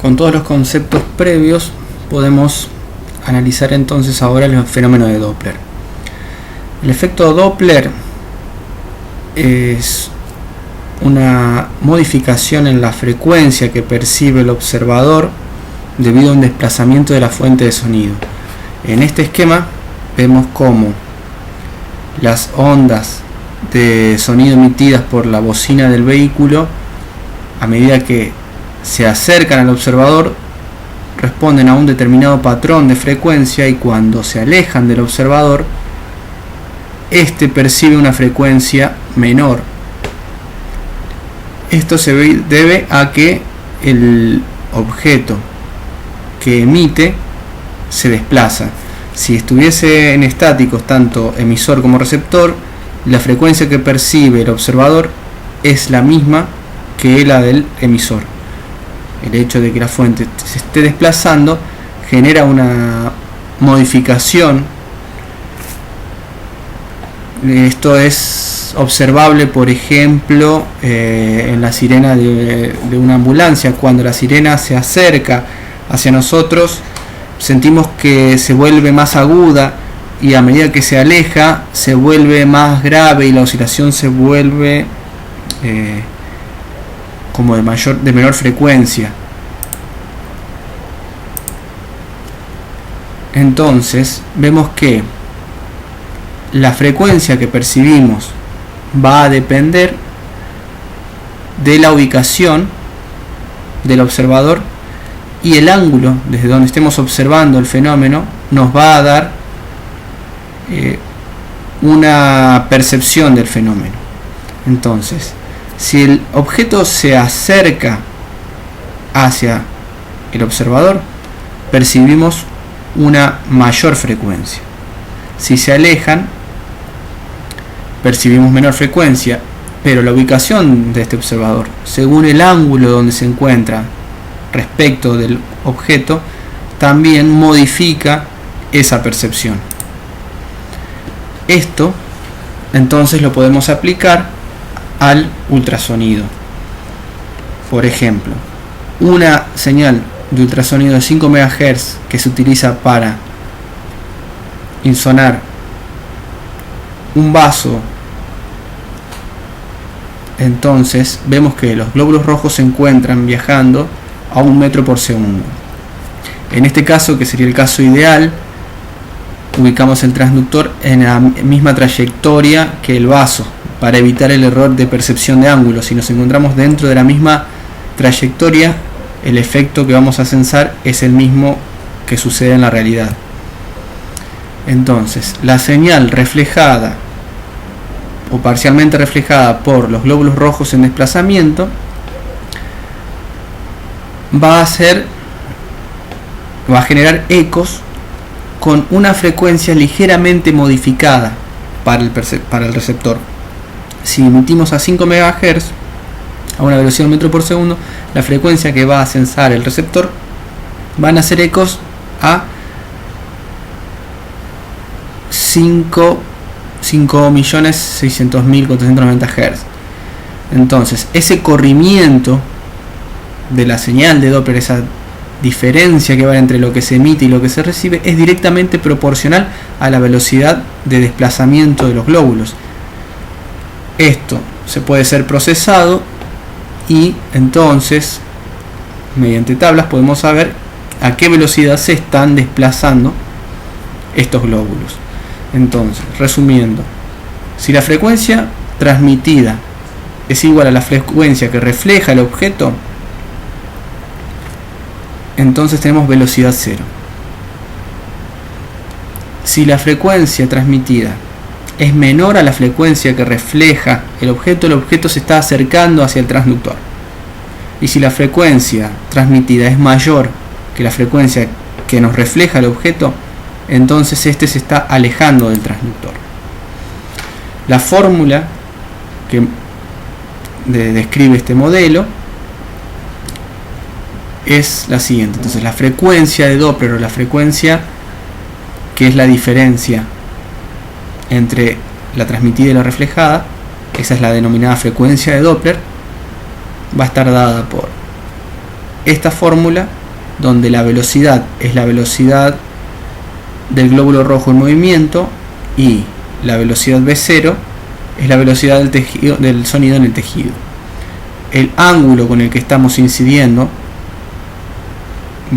Con todos los conceptos previos podemos analizar entonces ahora el fenómeno de Doppler. El efecto Doppler es una modificación en la frecuencia que percibe el observador debido a un desplazamiento de la fuente de sonido. En este esquema vemos cómo las ondas de sonido emitidas por la bocina del vehículo, a medida que se acercan al observador, responden a un determinado patrón de frecuencia, y cuando se alejan del observador, este percibe una frecuencia menor. Esto se debe a que el objeto que emite se desplaza. Si estuviese en estáticos tanto emisor como receptor, la frecuencia que percibe el observador es la misma que la del emisor. El hecho de que la fuente se esté desplazando genera una modificación. Esto es observable, por ejemplo, en la sirena de una ambulancia. Cuando la sirena se acerca hacia nosotros, sentimos que se vuelve más aguda, y a medida que se aleja se vuelve más grave, y la oscilación se vuelve como de menor frecuencia. Entonces vemos que la frecuencia que percibimos va a depender de la ubicación del observador, y el ángulo desde donde estemos observando el fenómeno nos va a dar una percepción del fenómeno. Entonces, si el objeto se acerca hacia el observador, percibimos una mayor frecuencia. Si se alejan, percibimos menor frecuencia, pero la ubicación de este observador, según el ángulo donde se encuentra respecto del objeto, también modifica esa percepción. Esto entonces lo podemos aplicar al ultrasonido. Por ejemplo, una señal de ultrasonido de 5 MHz que se utiliza para insonar un vaso, entonces vemos que los glóbulos rojos se encuentran viajando a 1 metro por segundo. En este caso, que sería el caso ideal, ubicamos el transductor en la misma trayectoria que el vaso para evitar el error de percepción de ángulo. Si nos encontramos dentro de la misma trayectoria, el efecto que vamos a sensar es el mismo que sucede en la realidad. Entonces, la señal reflejada o parcialmente reflejada por los glóbulos rojos en desplazamiento va a generar ecos con una frecuencia ligeramente modificada para el receptor. Si emitimos a 5 MHz a una velocidad de 1 metro por segundo, la frecuencia que va a sensar el receptor van a ser ecos a 5.600.490 Hz. Entonces, ese corrimiento de la señal de Doppler, esa diferencia que va entre lo que se emite y lo que se recibe, es directamente proporcional a la velocidad de desplazamiento de los glóbulos. Esto se puede ser procesado, y entonces mediante tablas podemos saber a qué velocidad se están desplazando estos glóbulos. Entonces, resumiendo, si la frecuencia transmitida es igual a la frecuencia que refleja el objeto, entonces tenemos velocidad cero. Si la frecuencia transmitida es menor a la frecuencia que refleja el objeto se está acercando hacia el transductor. Y si la frecuencia transmitida es mayor que la frecuencia que nos refleja el objeto, entonces este se está alejando del transductor. La fórmula que describe este modelo es la siguiente. Entonces, la frecuencia de Doppler, o la frecuencia que es la diferencia entre la transmitida y la reflejada, esa es la denominada frecuencia de Doppler, va a estar dada por esta fórmula donde la velocidad es la velocidad del glóbulo rojo en movimiento y la velocidad V0 es la velocidad del tejido, del sonido en el tejido. El ángulo con el que estamos incidiendo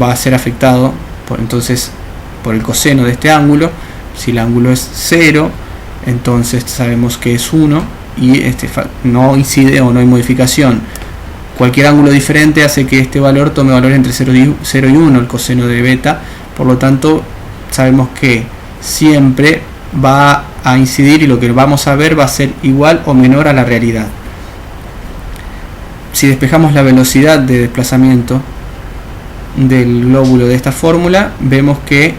va a ser afectado por el coseno de este ángulo. Si el ángulo es 0, entonces sabemos que es 1 y no incide o no hay modificación. Cualquier ángulo diferente hace que este valor tome valor entre 0 y 1, el coseno de beta. Por lo tanto, sabemos que siempre va a incidir y lo que vamos a ver va a ser igual o menor a la realidad. Si despejamos la velocidad de desplazamiento del glóbulo de esta fórmula, vemos que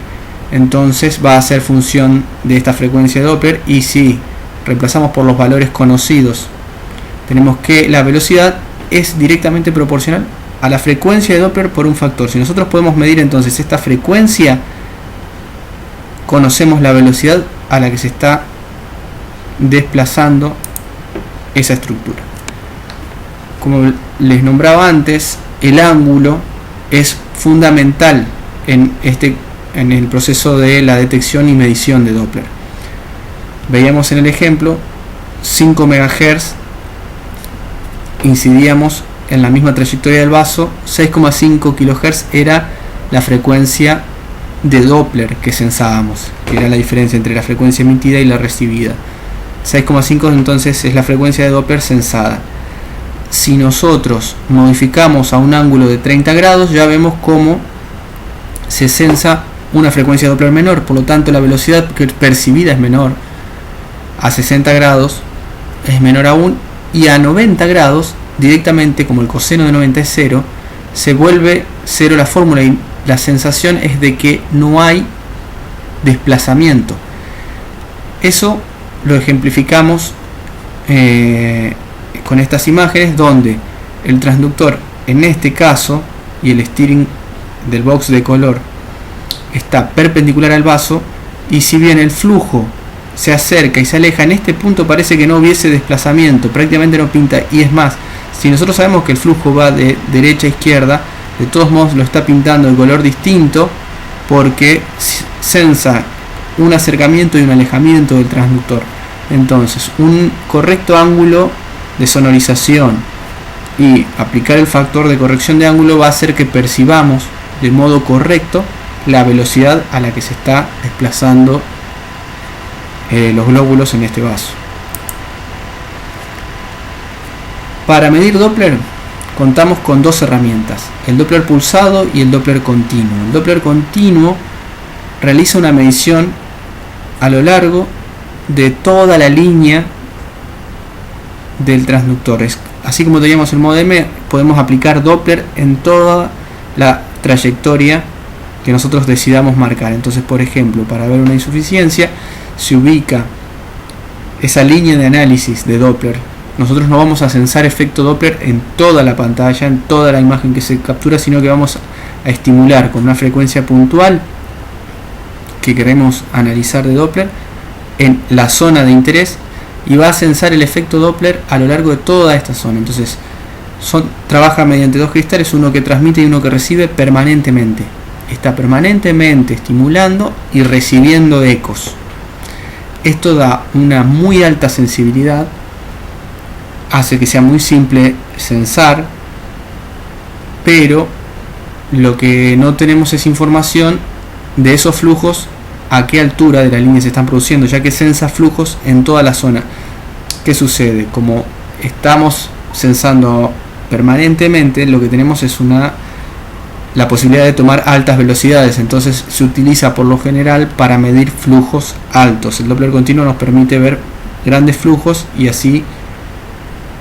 entonces va a ser función de esta frecuencia de Doppler, y si reemplazamos por los valores conocidos, tenemos que la velocidad es directamente proporcional a la frecuencia de Doppler por un factor. Si nosotros podemos medir entonces esta frecuencia, conocemos la velocidad a la que se está desplazando esa estructura. Como les nombraba antes, el ángulo es fundamental en el proceso de la detección y medición de Doppler. Veíamos en el ejemplo 5 MHz, incidíamos en la misma trayectoria del vaso. 6,5 kHz era la frecuencia de Doppler que censábamos, que era la diferencia entre la frecuencia emitida y la recibida. 6,5 entonces es la frecuencia de Doppler censada. Si nosotros modificamos a un ángulo de 30 grados, ya vemos cómo se censa una frecuencia de Doppler menor, por lo tanto la velocidad percibida es menor. A 60 grados es menor aún, y a 90 grados directamente, como el coseno de 90 es 0, se vuelve 0 la fórmula y la sensación es de que no hay desplazamiento. Eso lo ejemplificamos con estas imágenes, donde el transductor en este caso y el steering del box de color está perpendicular al vaso, y si bien el flujo se acerca y se aleja, en este punto parece que no hubiese desplazamiento, prácticamente no pinta. Y es más, si nosotros sabemos que el flujo va de derecha a izquierda, de todos modos lo está pintando de color distinto, porque sensa un acercamiento y un alejamiento del transductor. Entonces, un correcto ángulo de sonorización y aplicar el factor de corrección de ángulo va a hacer que percibamos de modo correcto la velocidad a la que se está desplazando los glóbulos en este vaso. Para medir Doppler contamos con dos herramientas: el Doppler pulsado y el Doppler continuo. El Doppler continuo realiza una medición a lo largo de toda la línea del transductor. Así como teníamos el modo M, podemos aplicar Doppler en toda la trayectoria que nosotros decidamos marcar. Entonces, por ejemplo, para ver una insuficiencia, se ubica esa línea de análisis de Doppler. Nosotros no vamos a censar efecto Doppler en toda la pantalla, en toda la imagen que se captura, sino que vamos a estimular con una frecuencia puntual que queremos analizar de Doppler en la zona de interés, y va a censar el efecto Doppler a lo largo de toda esta zona. Entonces trabaja mediante dos cristales, uno que transmite y uno que recibe permanentemente. Está permanentemente estimulando y recibiendo ecos. Esto da una muy alta sensibilidad, hace que sea muy simple censar, pero lo que no tenemos es información de esos flujos, a qué altura de la línea se están produciendo, ya que censa flujos en toda la zona. ¿Qué sucede? Como estamos censando permanentemente, lo que tenemos es la posibilidad de tomar altas velocidades, entonces se utiliza por lo general para medir flujos altos. El Doppler continuo nos permite ver grandes flujos, y así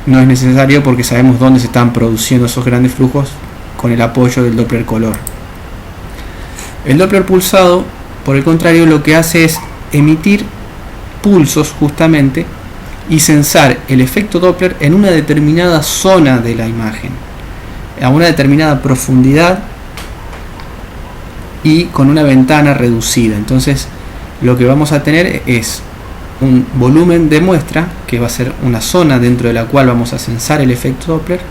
no es necesario porque sabemos dónde se están produciendo esos grandes flujos con el apoyo del Doppler color. El Doppler pulsado, por el contrario, lo que hace es emitir pulsos justamente y censar el efecto Doppler en una determinada zona de la imagen, a una determinada profundidad y con una ventana reducida. Entonces lo que vamos a tener es un volumen de muestra, que va a ser una zona dentro de la cual vamos a censar el efecto Doppler,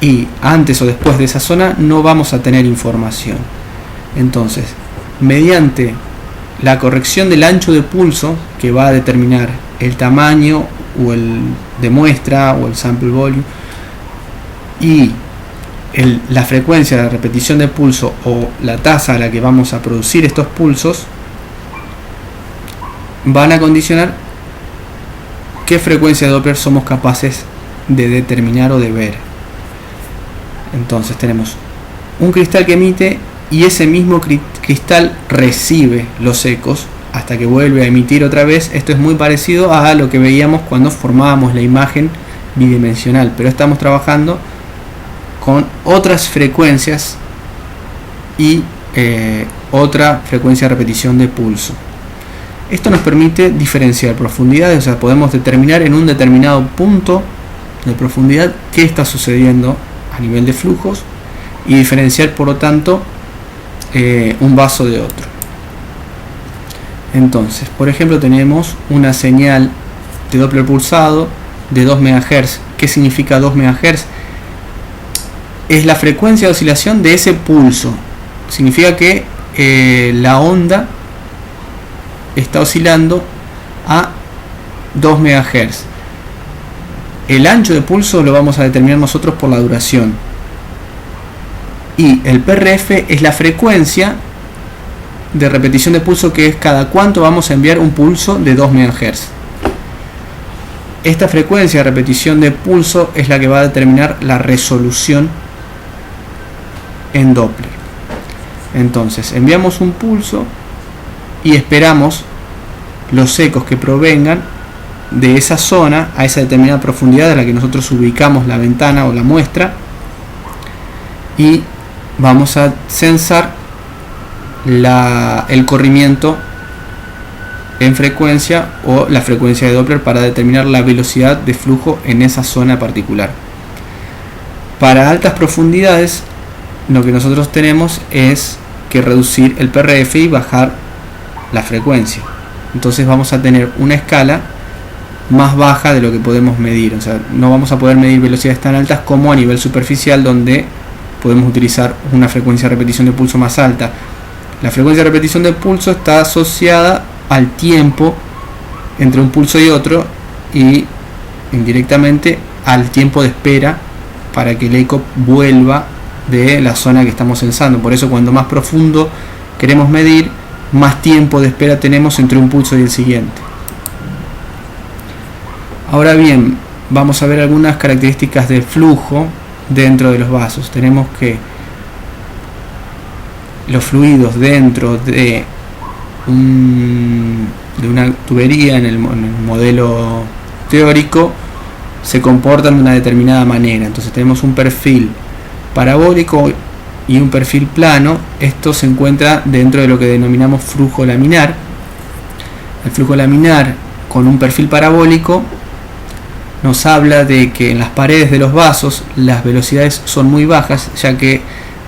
y antes o después de esa zona no vamos a tener información. Entonces, mediante la corrección del ancho de pulso, que va a determinar el tamaño o el de muestra o el sample volume, y la frecuencia de repetición de pulso o la tasa a la que vamos a producir estos pulsos, van a condicionar qué frecuencia de Doppler somos capaces de determinar o de ver. Entonces tenemos un cristal que emite y ese mismo cristal recibe los ecos hasta que vuelve a emitir otra vez. Esto es muy parecido a lo que veíamos cuando formábamos la imagen bidimensional, pero estamos trabajando con otras frecuencias y otra frecuencia de repetición de pulso. Esto nos permite diferenciar profundidades, o sea, podemos determinar en un determinado punto de profundidad qué está sucediendo a nivel de flujos y diferenciar, por lo tanto, un vaso de otro. Entonces, por ejemplo, tenemos una señal de Doppler pulsado de 2 MHz. ¿Qué significa 2 MHz? Es la frecuencia de oscilación de ese pulso. Significa que la onda está oscilando a 2 MHz. El ancho de pulso lo vamos a determinar nosotros por la duración. Y el PRF es la frecuencia de repetición de pulso, que es cada cuánto vamos a enviar un pulso de 2 MHz. Esta frecuencia de repetición de pulso es la que va a determinar la resolución en Doppler. Entonces, enviamos un pulso y esperamos los ecos que provengan de esa zona a esa determinada profundidad a la que nosotros ubicamos la ventana o la muestra, y vamos a censar el corrimiento en frecuencia o la frecuencia de Doppler para determinar la velocidad de flujo en esa zona particular. Para altas profundidades, lo que nosotros tenemos es que reducir el PRF y bajar la frecuencia. Entonces vamos a tener una escala más baja de lo que podemos medir. O sea, no vamos a poder medir velocidades tan altas como a nivel superficial, donde podemos utilizar una frecuencia de repetición de pulso más alta. La frecuencia de repetición de pulso está asociada al tiempo entre un pulso y otro, y indirectamente al tiempo de espera para que el eco vuelva de la zona que estamos censando. Por eso, cuando más profundo queremos medir, más tiempo de espera tenemos entre un pulso y el siguiente. Ahora bien, vamos a ver algunas características de flujo dentro de los vasos. Tenemos que los fluidos dentro de una tubería en el modelo teórico se comportan de una determinada manera. Entonces tenemos un perfil parabólico y un perfil plano. Esto se encuentra dentro de lo que denominamos flujo laminar. El flujo laminar con un perfil parabólico nos habla de que en las paredes de los vasos las velocidades son muy bajas, ya que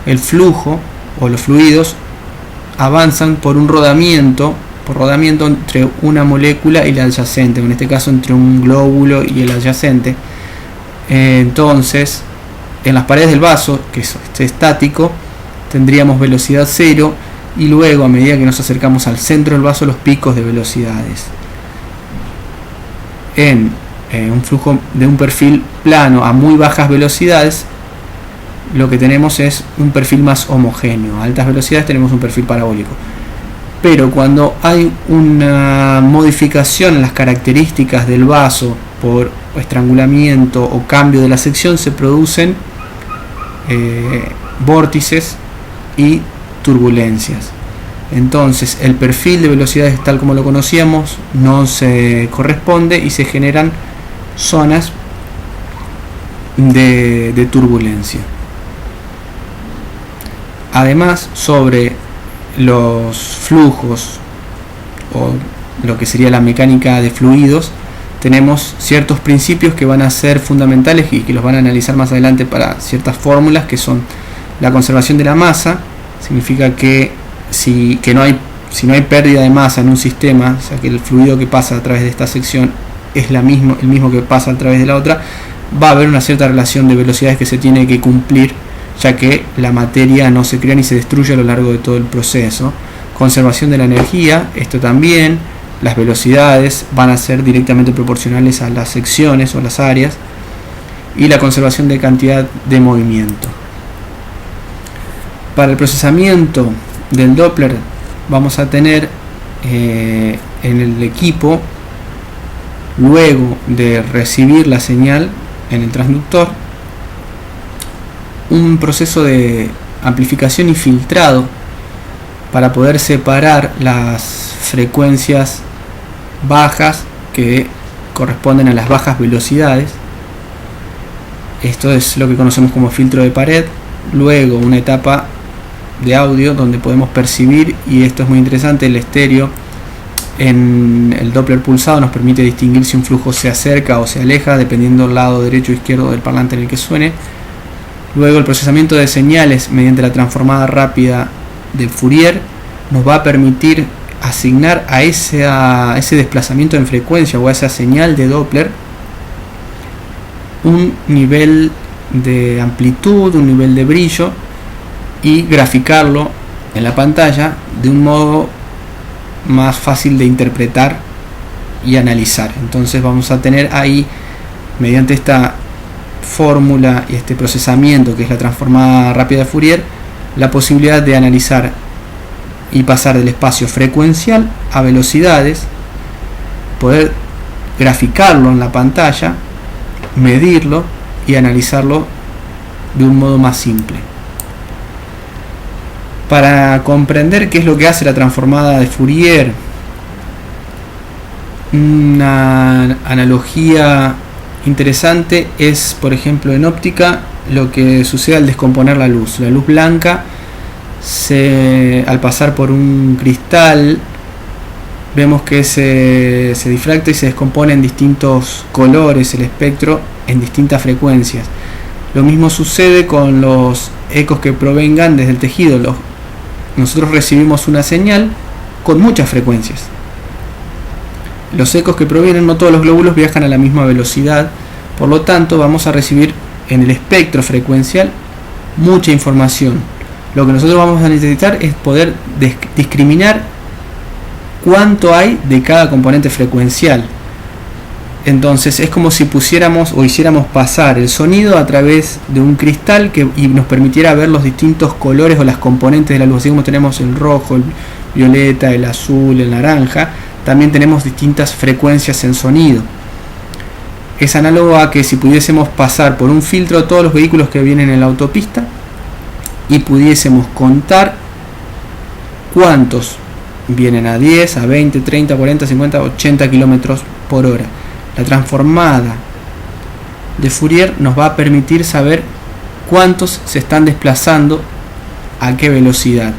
el flujo o los fluidos avanzan por rodamiento entre una molécula y la adyacente, en este caso entre un glóbulo y el adyacente. Entonces, en las paredes del vaso, que es estático, tendríamos velocidad cero, y luego, a medida que nos acercamos al centro del vaso, los picos de velocidades. En un flujo de un perfil plano a muy bajas velocidades, lo que tenemos es un perfil más homogéneo. A altas velocidades tenemos un perfil parabólico. Pero cuando hay una modificación en las características del vaso por estrangulamiento o cambio de la sección, se producen vórtices y turbulencias. Entonces el perfil de velocidades tal como lo conocíamos no se corresponde y se generan zonas de turbulencia. Además, sobre los flujos o lo que sería la mecánica de fluidos, tenemos ciertos principios que van a ser fundamentales y que los van a analizar más adelante para ciertas fórmulas, que son la conservación de la masa. Significa que si no hay pérdida de masa en un sistema, o sea que el fluido que pasa a través de esta sección es el mismo que pasa a través de la otra, va a haber una cierta relación de velocidades que se tiene que cumplir, ya que la materia no se crea ni se destruye a lo largo de todo el proceso. Conservación de la energía, esto también, las velocidades van a ser directamente proporcionales a las secciones o las áreas, y la conservación de cantidad de movimiento. Para el procesamiento del Doppler vamos a tener en el equipo, luego de recibir la señal en el transductor, un proceso de amplificación y filtrado para poder separar las frecuencias bajas que corresponden a las bajas velocidades. Esto es lo que conocemos como filtro de pared. Luego una etapa de audio donde podemos percibir, y esto es muy interesante, el estéreo en el Doppler pulsado nos permite distinguir si un flujo se acerca o se aleja dependiendo del lado derecho o izquierdo del parlante en el que suene. Luego el procesamiento de señales mediante la transformada rápida de Fourier nos va a permitir asignar a ese desplazamiento en frecuencia o a esa señal de Doppler un nivel de amplitud, un nivel de brillo, y graficarlo en la pantalla de un modo más fácil de interpretar y analizar. Entonces vamos a tener ahí, mediante esta fórmula y este procesamiento que es la transformada rápida de Fourier, la posibilidad de analizar y pasar del espacio frecuencial a velocidades, poder graficarlo en la pantalla, medirlo y analizarlo de un modo más simple. Para comprender qué es lo que hace la transformada de Fourier, una analogía interesante es, por ejemplo, en óptica, lo que sucede al descomponer la luz. La luz blanca, al pasar por un cristal, vemos que se difracta y se descompone en distintos colores el espectro en distintas frecuencias. Lo mismo sucede con los ecos que provengan desde el tejido. Nosotros recibimos una señal con muchas frecuencias. Los ecos que provienen, no todos los glóbulos viajan a la misma velocidad, por lo tanto vamos a recibir en el espectro frecuencial mucha información. Lo que nosotros vamos a necesitar es poder discriminar cuánto hay de cada componente frecuencial. Entonces es como si pusiéramos o hiciéramos pasar el sonido a través de un cristal y nos permitiera ver los distintos colores o las componentes de la luz. Así como tenemos el rojo, el violeta, el azul, el naranja, también tenemos distintas frecuencias en sonido. Es análogo a que si pudiésemos pasar por un filtro todos los vehículos que vienen en la autopista y pudiésemos contar cuántos vienen a 10, a 20, 30, 40, 50, 80 kilómetros por hora. La transformada de Fourier nos va a permitir saber cuántos se están desplazando a qué velocidad.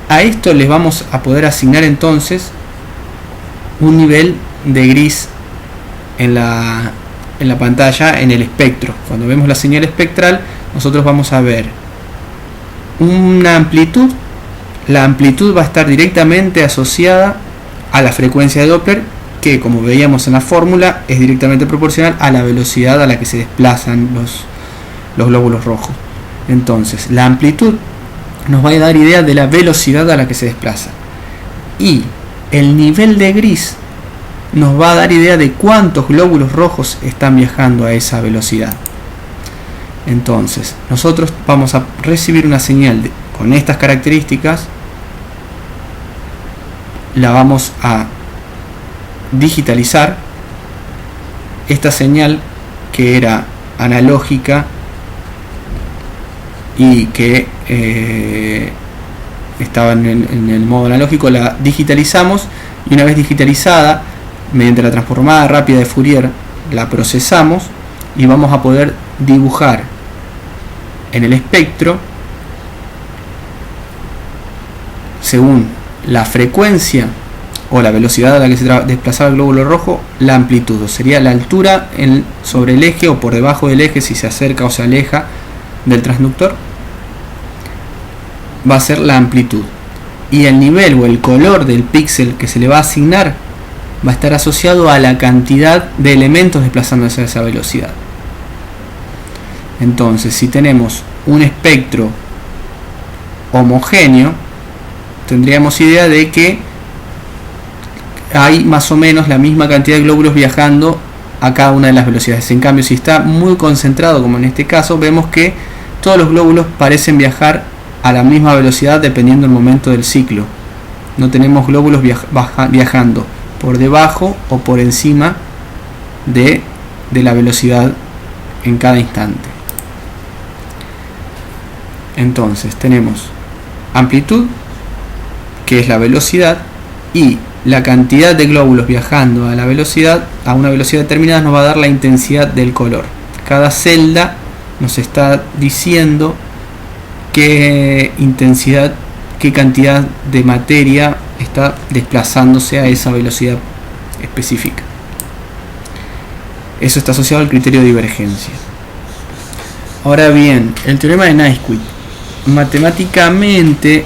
A esto les vamos a poder asignar entonces un nivel de gris en la pantalla, en el espectro. Cuando vemos la señal espectral, nosotros vamos a ver una amplitud. La amplitud va a estar directamente asociada a la frecuencia de Doppler, que, como veíamos en la fórmula, es directamente proporcional a la velocidad a la que se desplazan los glóbulos rojos. Entonces, la amplitud nos va a dar idea de la velocidad a la que se desplaza, y el nivel de gris nos va a dar idea de cuántos glóbulos rojos están viajando a esa velocidad. Entonces, nosotros vamos a recibir una señal con estas características, la vamos a digitalizar. Esta señal, que era analógica y que estaba en el modo analógico, la digitalizamos, y una vez digitalizada, mediante la transformada rápida de Fourier, la procesamos y vamos a poder dibujar en el espectro, según la frecuencia o la velocidad a la que se desplazaba el glóbulo rojo, la amplitud, o sería la altura sobre el eje o por debajo del eje, si se acerca o se aleja del transductor, va a ser la amplitud. Y el nivel o el color del píxel que se le va a asignar va a estar asociado a la cantidad de elementos desplazándose a esa velocidad. Entonces, si tenemos un espectro homogéneo, tendríamos idea de que hay más o menos la misma cantidad de glóbulos viajando a cada una de las velocidades. En cambio, si está muy concentrado, como en este caso, vemos que todos los glóbulos parecen viajar a la misma velocidad dependiendo del momento del ciclo. No tenemos glóbulos viajando por debajo o por encima de la velocidad en cada instante. Entonces tenemos amplitud, que es la velocidad, y la cantidad de glóbulos viajando a la velocidad, a una velocidad determinada, nos va a dar la intensidad del color. Cada celda nos está diciendo qué intensidad, qué cantidad de materia está desplazándose a esa velocidad específica. Eso está asociado al criterio de divergencia. Ahora bien, el teorema de Naisquick. Matemáticamente,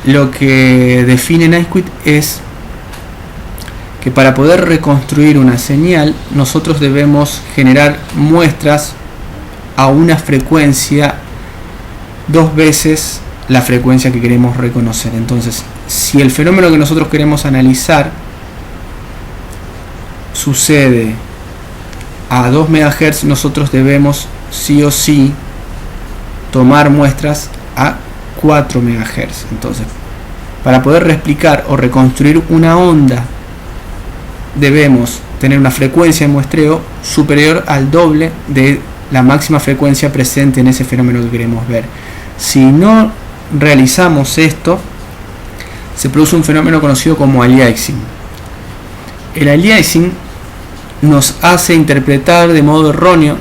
lo que define Naisquick es que para poder reconstruir una señal, nosotros debemos generar muestras a una frecuencia 2 veces la frecuencia que queremos reconocer. Entonces, si el fenómeno que nosotros queremos analizar sucede a 2 MHz, nosotros debemos sí o sí tomar muestras a 4 MHz. Entonces, para poder replicar o reconstruir una onda, debemos tener una frecuencia de muestreo superior al doble de la máxima frecuencia presente en ese fenómeno que queremos ver. Si no realizamos esto, se produce un fenómeno conocido como aliasing. El aliasing nos hace interpretar de modo erróneo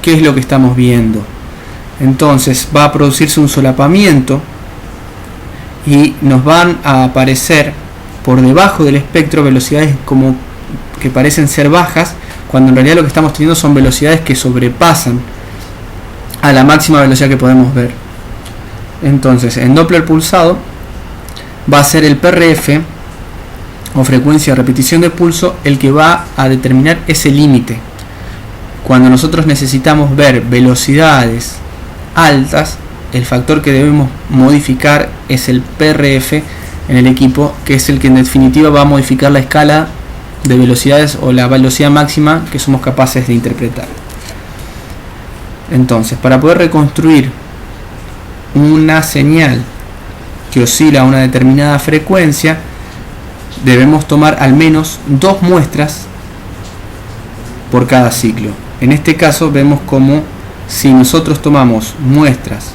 qué es lo que estamos viendo. Entonces va a producirse un solapamiento y nos van a aparecer por debajo del espectro velocidades como que parecen ser bajas, cuando en realidad lo que estamos teniendo son velocidades que sobrepasan a la máxima velocidad que podemos ver. Entonces, en Doppler pulsado va a ser el PRF o frecuencia de repetición de pulso el que va a determinar ese límite. Cuando nosotros necesitamos ver velocidades altas, el factor que debemos modificar es el PRF en el equipo, que es el que en definitiva va a modificar la escala de velocidades o la velocidad máxima que somos capaces de interpretar. Entonces, para poder reconstruir una señal que oscila a una determinada frecuencia, debemos tomar al menos 2 muestras por cada ciclo. En este caso vemos como si nosotros tomamos muestras,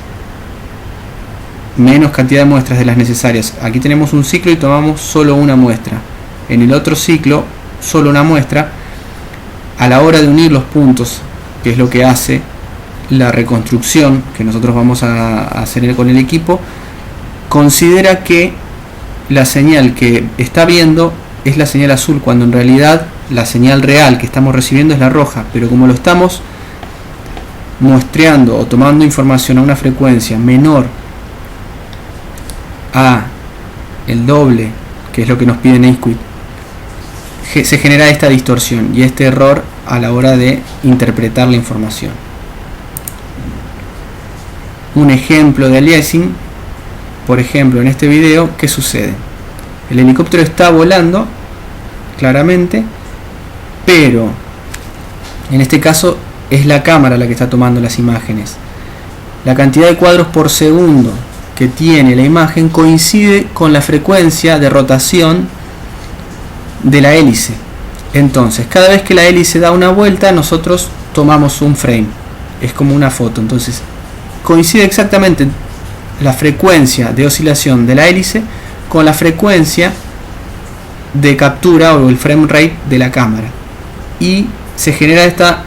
menos cantidad de muestras de las necesarias. Aquí tenemos un ciclo y tomamos solo una muestra. En el otro ciclo, solo una muestra. A la hora de unir los puntos, que es lo que hace la reconstrucción que nosotros vamos a hacer con el equipo, considera que la señal que está viendo es la señal azul, cuando en realidad la señal real que estamos recibiendo es la roja, pero como lo estamos muestreando o tomando información a una frecuencia menor a el doble, que es lo que nos pide Naisquick, se genera esta distorsión y este error a la hora de interpretar la información. Un ejemplo de aliasing, por ejemplo en este video, ¿qué sucede? El helicóptero está volando claramente, pero en este caso es la cámara la que está tomando las imágenes. La cantidad de cuadros por segundo que tiene la imagen coincide con la frecuencia de rotación de la hélice. Entonces, cada vez que la hélice da una vuelta, nosotros tomamos un frame. Es como una foto. Entonces, coincide exactamente la frecuencia de oscilación de la hélice con la frecuencia de captura o el frame rate de la cámara. Y se genera esta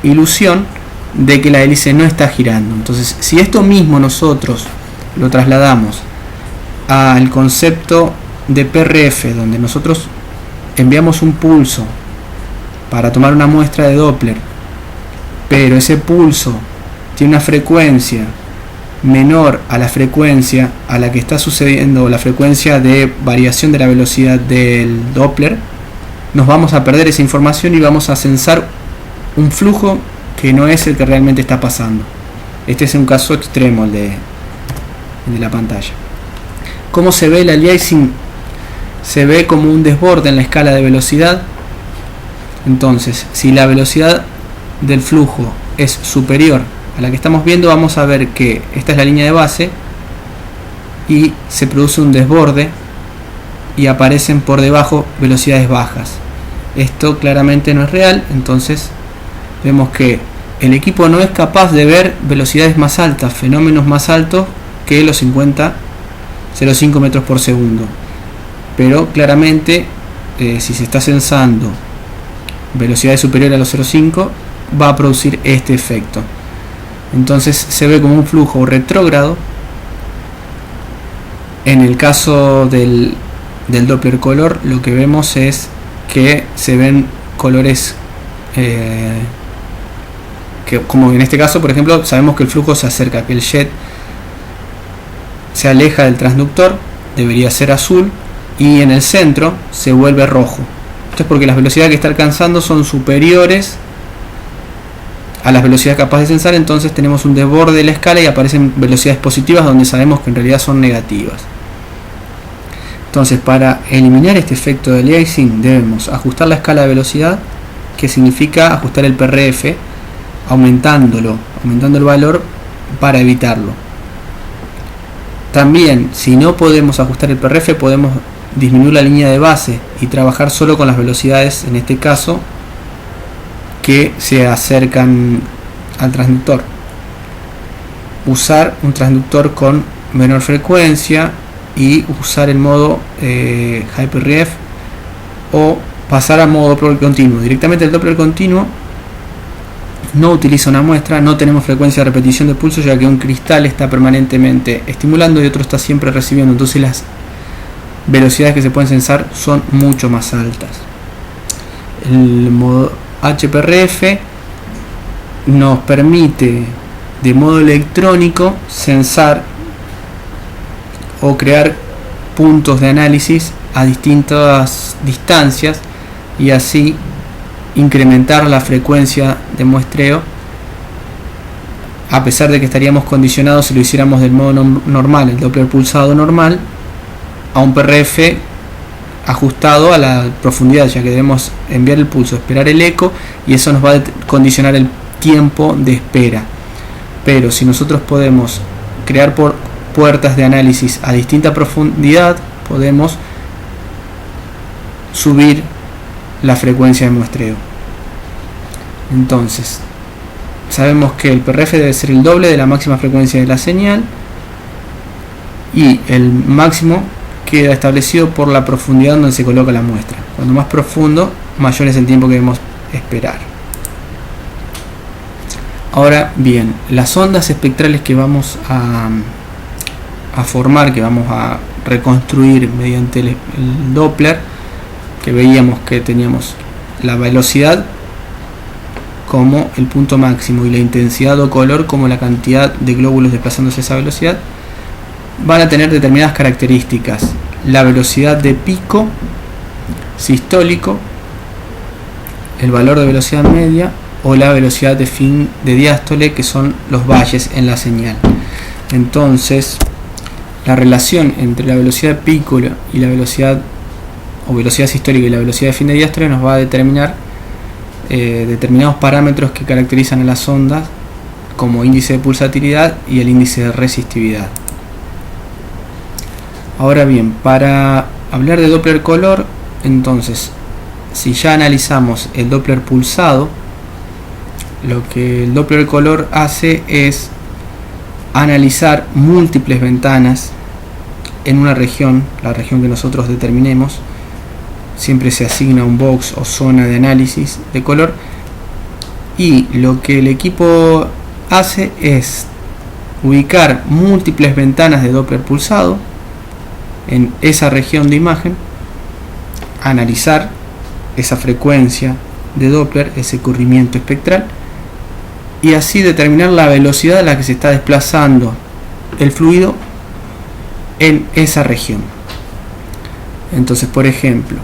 ilusión de que la hélice no está girando. Entonces, si esto mismo nosotros lo trasladamos al concepto de PRF, donde nosotros enviamos un pulso para tomar una muestra de Doppler, pero ese pulso tiene una frecuencia menor a la frecuencia a la que está sucediendo la frecuencia de variación de la velocidad del Doppler, nos vamos a perder esa información y vamos a censar un flujo que no es el que realmente está pasando. Este es un caso extremo, el de la pantalla. ¿Cómo se ve el aliasing? Se ve como un desborde en la escala de velocidad. Entonces, si la velocidad del flujo es superior a la que estamos viendo, vamos a ver que esta es la línea de base y se produce un desborde y aparecen por debajo velocidades bajas. Esto claramente no es real, entonces vemos que el equipo no es capaz de ver velocidades más altas, fenómenos más altos que los 50,05 metros por segundo. Pero claramente si se está sensando velocidades superiores a los 0,5 va a producir este efecto. Entonces se ve como un flujo retrógrado. En el caso del Doppler color, lo que vemos es que se ven colores que, como en este caso, por ejemplo, sabemos que el flujo se acerca, que el jet se aleja del transductor, debería ser azul, y en el centro se vuelve rojo. Esto es porque las velocidades que está alcanzando son superiores a las velocidades capaces de sensar, entonces tenemos un desborde de la escala y aparecen velocidades positivas donde sabemos que en realidad son negativas. Entonces, para eliminar este efecto de aliasing debemos ajustar la escala de velocidad, que significa ajustar el PRF, aumentando el valor para evitarlo. También, si no podemos ajustar el PRF, podemos disminuir la línea de base y trabajar solo con las velocidades, en este caso, que se acercan al transductor. Usar un transductor con menor frecuencia y usar el modo HyperRef o pasar a modo Doppler continuo. Directamente el Doppler continuo no utiliza una muestra, no tenemos frecuencia de repetición de pulso, ya que un cristal está permanentemente estimulando y otro está siempre recibiendo, entonces las velocidades que se pueden sensar son mucho más altas. El modo HPRF nos permite de modo electrónico sensar o crear puntos de análisis a distintas distancias y así incrementar la frecuencia de muestreo, a pesar de que estaríamos condicionados si lo hiciéramos del modo normal, el Doppler pulsado normal, a un PRF ajustado a la profundidad, ya que debemos enviar el pulso, esperar el eco, y eso nos va a condicionar el tiempo de espera. Pero si nosotros podemos crear puertas de análisis a distinta profundidad, podemos subir la frecuencia de muestreo. Entonces, sabemos que el PRF debe ser el doble de la máxima frecuencia de la señal, y el máximo queda establecido por la profundidad donde se coloca la muestra. Cuando más profundo, mayor es el tiempo que debemos esperar. Ahora bien, las ondas espectrales que vamos a formar, que vamos a reconstruir mediante el Doppler, que veíamos que teníamos la velocidad como el punto máximo y la intensidad o color como la cantidad de glóbulos desplazándose a esa velocidad, van a tener determinadas características: la velocidad de pico sistólico, el valor de velocidad media o la velocidad de fin de diástole, que son los valles en la señal. Entonces, la relación entre la velocidad de pico y la velocidad o velocidad sistólica y la velocidad de fin de diástole nos va a determinar determinados parámetros que caracterizan a las ondas, como índice de pulsatilidad y el índice de resistividad. Ahora bien, para hablar de Doppler color, entonces, si ya analizamos el Doppler pulsado, lo que el Doppler color hace es analizar múltiples ventanas en una región, la región que nosotros determinemos. Siempre se asigna un box o zona de análisis de color, y lo que el equipo hace es ubicar múltiples ventanas de Doppler pulsado en esa región de imagen, analizar esa frecuencia de Doppler, ese corrimiento espectral, y así determinar la velocidad a la que se está desplazando el fluido en esa región. Entonces, por ejemplo,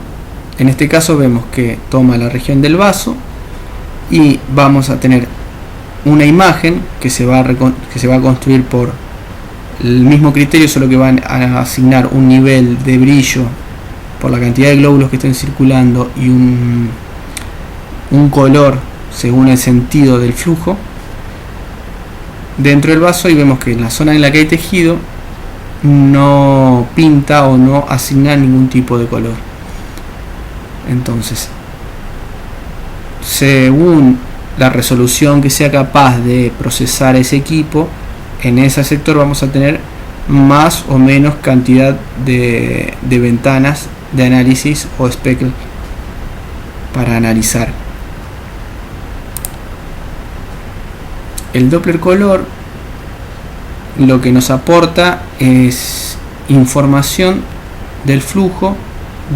en este caso vemos que toma la región del vaso y vamos a tener una imagen que se va a construir por el mismo criterio, solo que van a asignar un nivel de brillo por la cantidad de glóbulos que estén circulando y un color según el sentido del flujo dentro del vaso, y vemos que en la zona en la que hay tejido no pinta o no asigna ningún tipo de color. Entonces, según la resolución que sea capaz de procesar ese equipo, en ese sector vamos a tener más o menos cantidad de ventanas de análisis o speckle para analizar. El Doppler color lo que nos aporta es información del flujo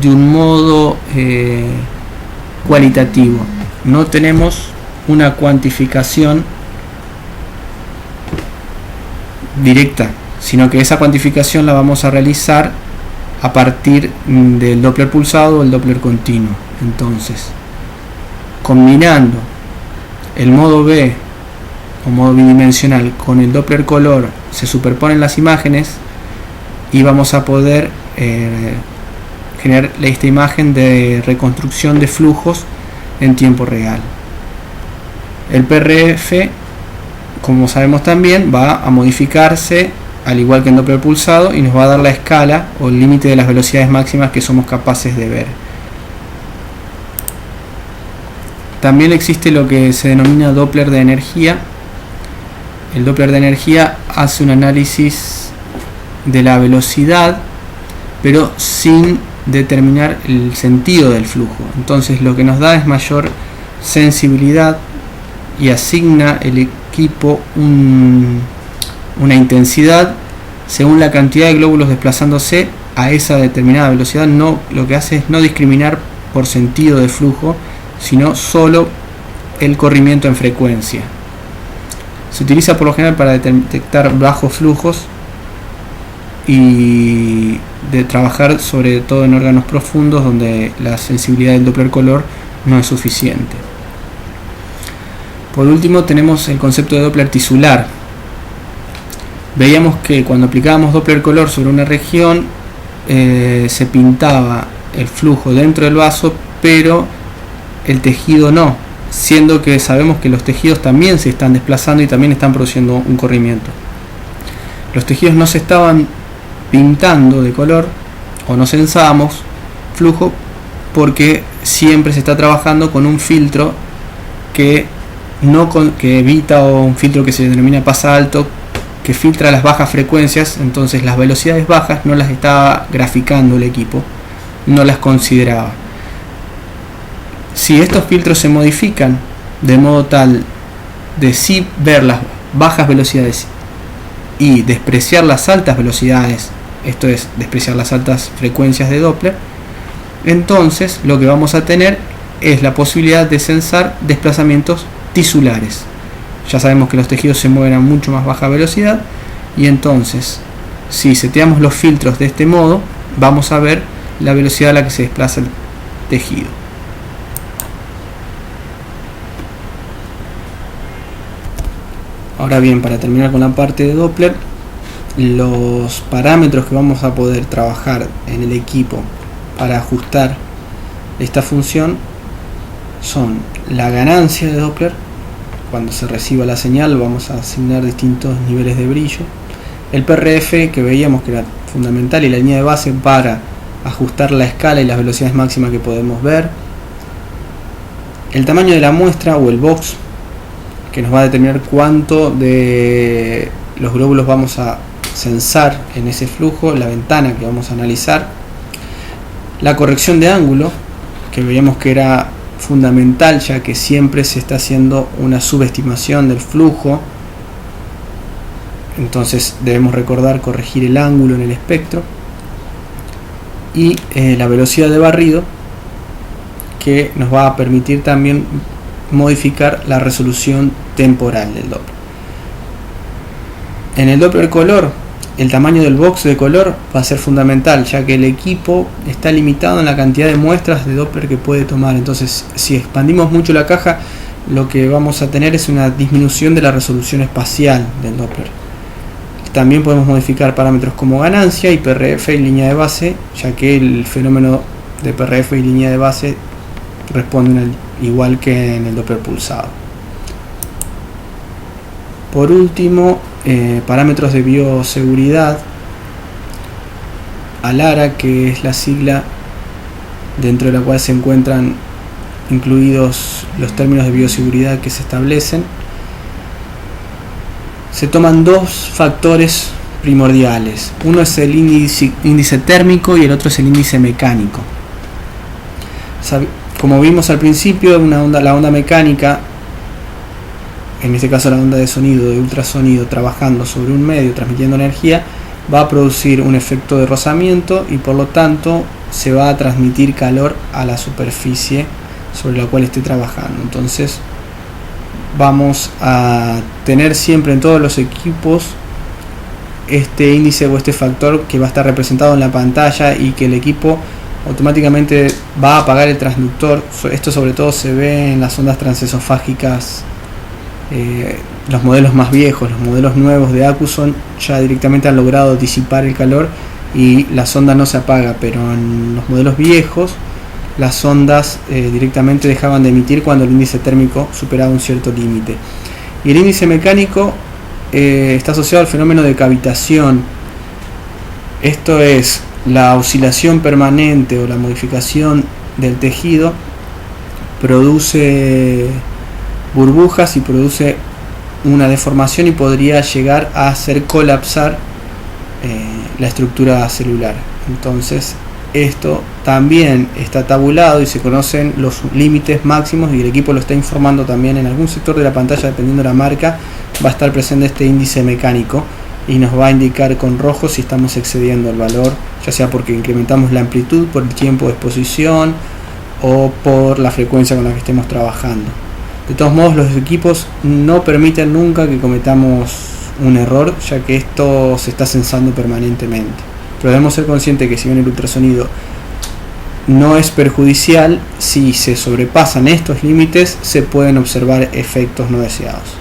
de un modo cualitativo. No tenemos una cuantificación directa, sino que esa cuantificación la vamos a realizar a partir del Doppler pulsado o el Doppler continuo. Entonces, combinando el modo B o modo bidimensional con el Doppler color, se superponen las imágenes y vamos a poder generar esta imagen de reconstrucción de flujos en tiempo real. El PRF, como sabemos también, va a modificarse al igual que en Doppler pulsado y nos va a dar la escala o el límite de las velocidades máximas que somos capaces de ver. También existe lo que se denomina Doppler de energía. El Doppler de energía hace un análisis de la velocidad, pero sin determinar el sentido del flujo. Entonces lo que nos da es mayor sensibilidad y asigna el equipo una intensidad según la cantidad de glóbulos desplazándose a esa determinada velocidad. Lo que hace es no discriminar por sentido de flujo, sino solo el corrimiento en frecuencia. Se utiliza por lo general para detectar bajos flujos y de trabajar sobre todo en órganos profundos donde la sensibilidad del Doppler color no es suficiente. Por último tenemos el concepto de Doppler tisular. Veíamos que cuando aplicábamos Doppler color sobre una región se pintaba el flujo dentro del vaso, pero el tejido no, siendo que sabemos que los tejidos también se están desplazando y también están produciendo un corrimiento. Los tejidos no se estaban pintando de color o no sensábamos flujo porque siempre se está trabajando con un filtro que evita, o un filtro que se denomina pasa alto, que filtra las bajas frecuencias. Entonces las velocidades bajas no las estaba graficando el equipo, no las consideraba. Si estos filtros se modifican de modo tal de sí ver las bajas velocidades y despreciar las altas velocidades, esto es, despreciar las altas frecuencias de Doppler, entonces lo que vamos a tener es la posibilidad de censar desplazamientos tisulares. Ya sabemos que los tejidos se mueven a mucho más baja velocidad, y entonces si seteamos los filtros de este modo vamos a ver la velocidad a la que se desplaza el tejido. Ahora bien, para terminar con la parte de Doppler, los parámetros que vamos a poder trabajar en el equipo para ajustar esta función son la ganancia de Doppler. Cuando se reciba la señal vamos a asignar distintos niveles de brillo. El PRF, que veíamos que era fundamental, y la línea de base para ajustar la escala y las velocidades máximas que podemos ver. El tamaño de la muestra o el box, que nos va a determinar cuánto de los glóbulos vamos a censar en ese flujo, la ventana que vamos a analizar. La corrección de ángulo, que veíamos que era fundamental, ya que siempre se está haciendo una subestimación del flujo, entonces debemos recordar corregir el ángulo en el espectro. Y la velocidad de barrido, que nos va a permitir también modificar la resolución temporal del Doppler. En el Doppler color, el tamaño del box de color va a ser fundamental, ya que el equipo está limitado en la cantidad de muestras de Doppler que puede tomar. Entonces, si expandimos mucho la caja, lo que vamos a tener es una disminución de la resolución espacial del Doppler. También podemos modificar parámetros como ganancia y PRF y línea de base, ya que el fenómeno de PRF y línea de base responden igual que en el Doppler pulsado. Por último, parámetros de bioseguridad. ALARA, que es la sigla dentro de la cual se encuentran incluidos los términos de bioseguridad que se establecen. Se toman dos factores primordiales. Uno es el índice térmico y el otro es el índice mecánico. Como vimos al principio, la onda mecánica, en este caso la onda de sonido, de ultrasonido, trabajando sobre un medio, transmitiendo energía, va a producir un efecto de rozamiento y por lo tanto se va a transmitir calor a la superficie sobre la cual esté trabajando. Entonces vamos a tener siempre en todos los equipos este índice o este factor que va a estar representado en la pantalla y que el equipo automáticamente va a apagar el transductor. Esto sobre todo se ve en las ondas transesofágicas, los modelos más viejos. Los modelos nuevos de Acuson ya directamente han logrado disipar el calor y la sonda no se apaga, pero en los modelos viejos las ondas directamente dejaban de emitir cuando el índice térmico superaba un cierto límite. Y el índice mecánico está asociado al fenómeno de cavitación. Esto es la oscilación permanente o la modificación del tejido, produce burbujas y produce una deformación y podría llegar a hacer colapsar la estructura celular. Entonces esto también está tabulado y se conocen los límites máximos y el equipo lo está informando también. En algún sector de la pantalla, dependiendo de la marca, va a estar presente este índice mecánico y nos va a indicar con rojo si estamos excediendo el valor, ya sea porque incrementamos la amplitud, por el tiempo de exposición o por la frecuencia con la que estemos trabajando. De todos modos, los equipos no permiten nunca que cometamos un error, ya que esto se está censando permanentemente. Pero debemos ser conscientes que si bien el ultrasonido no es perjudicial, si se sobrepasan estos límites se pueden observar efectos no deseados.